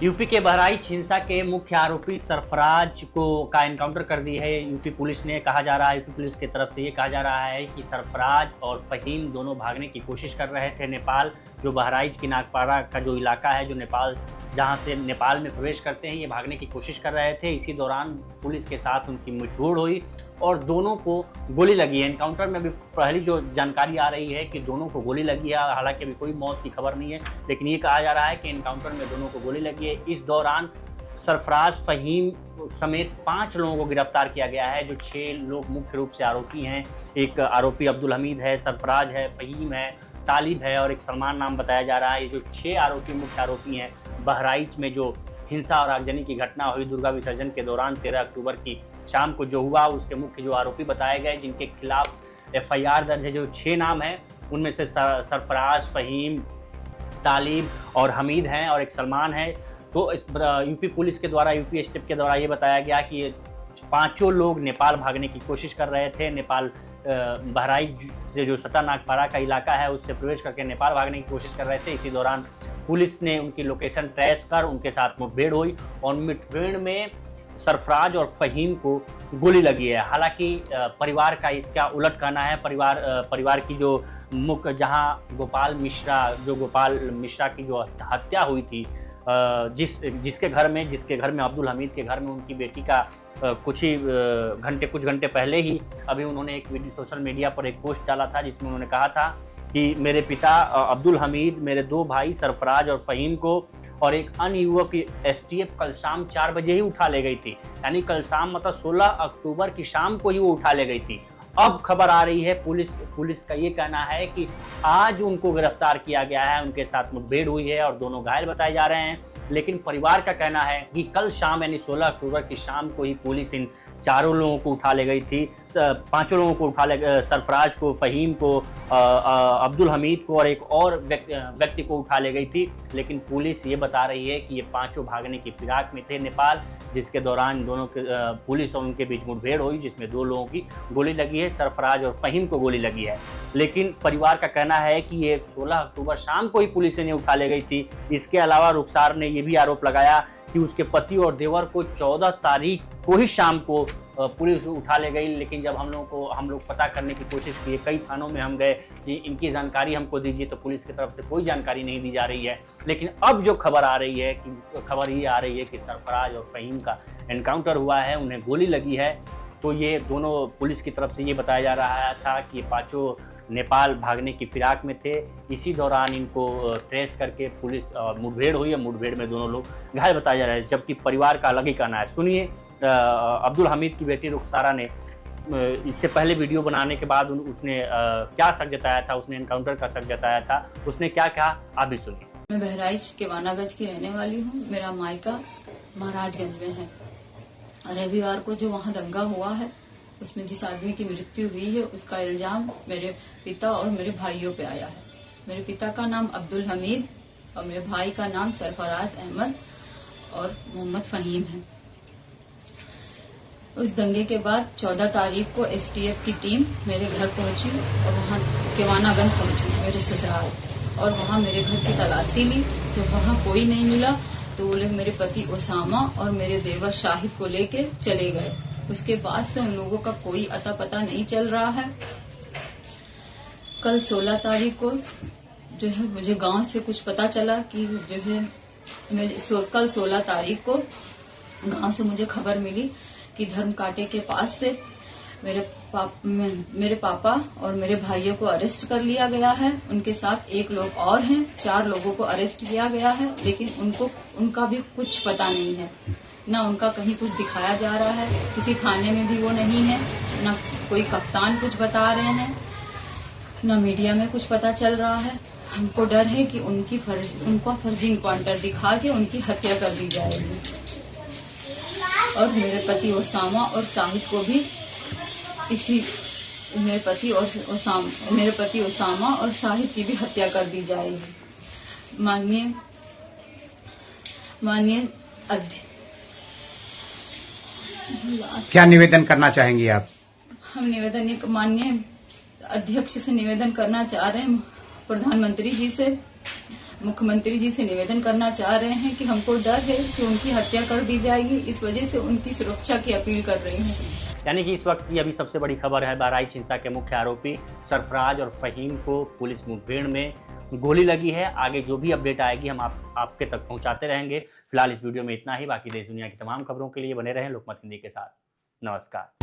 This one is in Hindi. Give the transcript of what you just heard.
यूपी के बहराइच हिंसा के मुख्य आरोपी सरफराज का एनकाउंटर कर दी है यूपी पुलिस ने। कहा जा रहा है, यूपी पुलिस की तरफ से ये कहा जा रहा है कि सरफराज और फहीम दोनों भागने की कोशिश कर रहे थे नेपाल। जो बहराइच की नागपाड़ा का जो इलाका है, जो नेपाल, जहां से नेपाल में प्रवेश करते हैं, ये भागने की कोशिश कर रहे थे। इसी दौरान पुलिस के साथ उनकी मुठभेड़ हुई और दोनों को गोली लगी है। एनकाउंटर में अभी पहली जो जानकारी आ रही है कि दोनों को गोली लगी है। हालांकि अभी कोई मौत की खबर नहीं है, लेकिन ये कहा जा रहा है कि एनकाउंटर में दोनों को गोली लगी है। इस दौरान सरफराज, फहीम समेत 5 लोगों को गिरफ्तार किया गया है। जो 6 लोग मुख्य रूप से आरोपी हैं, एक आरोपी अब्दुल हमीद है, सरफराज है, फहीम है, तालिब है और एक सलमान नाम बताया जा रहा है। ये जो 6 आरोपी मुख्य आरोपी हैं, बहराइच में जो हिंसा और आगजनी की घटना हुई दुर्गा विसर्जन के दौरान 13 अक्टूबर की शाम को जो हुआ, उसके मुख्य जो आरोपी बताए गए, जिनके खिलाफ FIR दर्ज है। जो 6 नाम हैं, उनमें से सरफराज, फहीम, तालिब और हमीद हैं और एक सलमान है। तो यूपी पुलिस के द्वारा, यूपी स्टेप के द्वारा ये बताया गया कि ये 5 लोग नेपाल भागने की कोशिश कर रहे थे। नेपाल बहराइच से जो सटा नागपाड़ा का इलाका है, उससे प्रवेश करके नेपाल भागने की कोशिश कर रहे थे। इसी दौरान पुलिस ने उनकी लोकेशन ट्रेस कर उनके साथ मुठभेड़ हुई और मुठभेड़ में सरफराज और फहीम को गोली लगी है। हालांकि परिवार का इसका उलट कहना है। परिवार की जो मुख्य, जहां गोपाल मिश्रा की जो हत्या हुई थी, जिसके घर में अब्दुल हमीद के घर में उनकी बेटी का कुछ घंटे पहले ही अभी उन्होंने एक वीडियो सोशल मीडिया पर एक पोस्ट डाला था, जिसमें उन्होंने कहा था कि मेरे पिता अब्दुल हमीद, मेरे 2 भाई सरफराज और फहीम को और एक अन्य युवक की STF कल शाम 4 बजे ही उठा ले गई थी। यानी कल शाम, मतलब 16 अक्टूबर की शाम को ही वो उठा ले गई थी। अब खबर आ रही है, पुलिस का ये कहना है कि आज उनको गिरफ्तार किया गया है, उनके साथ मुठभेड़ हुई है और दोनों घायल बताए जा रहे हैं। लेकिन परिवार का कहना है कि कल शाम, यानी 16 अक्टूबर की शाम को ही पुलिस इन 4 लोगों को उठा ले गई थी। 5 लोगों को उठा ले, सरफराज को, फहीम को, अब्दुल हमीद को और एक और व्यक्ति को उठा ले गई थी। लेकिन पुलिस ये बता रही है कि ये 5 भागने की फिराक में थे नेपाल, जिसके दौरान दोनों के पुलिस और उनके बीच मुठभेड़ हुई, जिसमें 2 लोगों की गोली लगी है। सरफराज और फहीम को गोली लगी है। लेकिन परिवार का कहना है कि ये 16 अक्टूबर शाम को ही पुलिस ने उठा ले गई थी। इसके अलावा रुखसार ने ये भी आरोप लगाया कि उसके पति और देवर को 14 तारीख को ही शाम को पुलिस उठा ले गई। लेकिन जब हम लोग पता करने की कोशिश किए, कई थानों में हम गए कि इनकी जानकारी हमको दीजिए, तो पुलिस की तरफ से कोई जानकारी नहीं दी जा रही है। लेकिन अब जो खबर ये आ रही है कि सरफराज और फहीम का एनकाउंटर हुआ है, उन्हें गोली लगी है। तो ये दोनों, पुलिस की तरफ से ये बताया जा रहा था कि ये 5 नेपाल भागने की फिराक में थे। इसी दौरान इनको ट्रेस करके पुलिस मुठभेड़ हुई है। मुठभेड़ में दोनों लोग घायल बताया जा रहा है, जबकि परिवार का अलग ही कहना है। सुनिए, अब्दुल हमीद की बेटी रुखसारा ने इससे पहले वीडियो बनाने के बाद उसने क्या शक जताया था, उसने एनकाउंटर का शक जताया था, उसने क्या कहा, आप भी सुनिए। मैं बहराइच के वानागंज की रहने वाली हूँ। मेरा मायका महाराजगंज में है। रविवार को जो वहाँ दंगा हुआ है, उसमें जिस आदमी की मृत्यु हुई है, उसका इल्जाम मेरे पिता और मेरे भाइयों पे आया है। मेरे पिता का नाम अब्दुल हमीद और मेरे भाई का नाम सरफराज अहमद और मोहम्मद फहीम है। उस दंगे के बाद 14 तारीख को STF की टीम मेरे घर पहुंची और वहाँ केवानागंज पहुंची, मेरे ससुराल, और वहाँ मेरे घर की तलाशी ली। जब वहाँ कोई नहीं मिला तो वो लोग मेरे पति ओसामा और मेरे देवर शाहिद को लेके चले गए। उसके बाद से उन लोगों का कोई अता पता नहीं चल रहा है। कल 16 तारीख को जो है मुझे गांव से कुछ पता चला कि जो है कल 16 तारीख को गांव से मुझे खबर मिली कि धर्म कांटे के पास से मेरे पापा और मेरे भाइयों को अरेस्ट कर लिया गया है। उनके साथ 1 लोग और हैं। 4 लोगों को अरेस्ट किया गया है, लेकिन उनका भी कुछ पता नहीं है। न उनका कहीं कुछ दिखाया जा रहा है, किसी थाने में भी वो नहीं है, न कोई कप्तान कुछ बता रहे हैं, न मीडिया में कुछ पता चल रहा है। हमको डर है कि उनको फर्जी इनकाउंटर दिखा के उनकी हत्या कर दी जाएगी और मेरे पति ओसामा और शाहिद को भी मेरे पति ओसामा और शाहिद की भी हत्या कर दी जाएगी। माननीय क्या निवेदन करना चाहेंगी आप? हम माननीय अध्यक्ष से निवेदन करना चाह रहे हैं, प्रधानमंत्री जी से, मुख्यमंत्री जी से निवेदन करना चाह रहे हैं कि हमको डर है कि उनकी हत्या कर दी जाएगी, इस वजह से उनकी सुरक्षा की अपील कर रही हूँ। यानी कि इस वक्त की अभी सबसे बड़ी खबर है, बहराइच हिंसा के मुख्य आरोपी सरफराज और फहीम को पुलिस मुठभेड़ में गोली लगी है। आगे जो भी अपडेट आएगी हम आपके तक पहुंचाते रहेंगे। फिलहाल इस वीडियो में इतना ही। बाकी देश दुनिया की तमाम खबरों के लिए बने रहें लोकमत हिंदी के साथ। नमस्कार।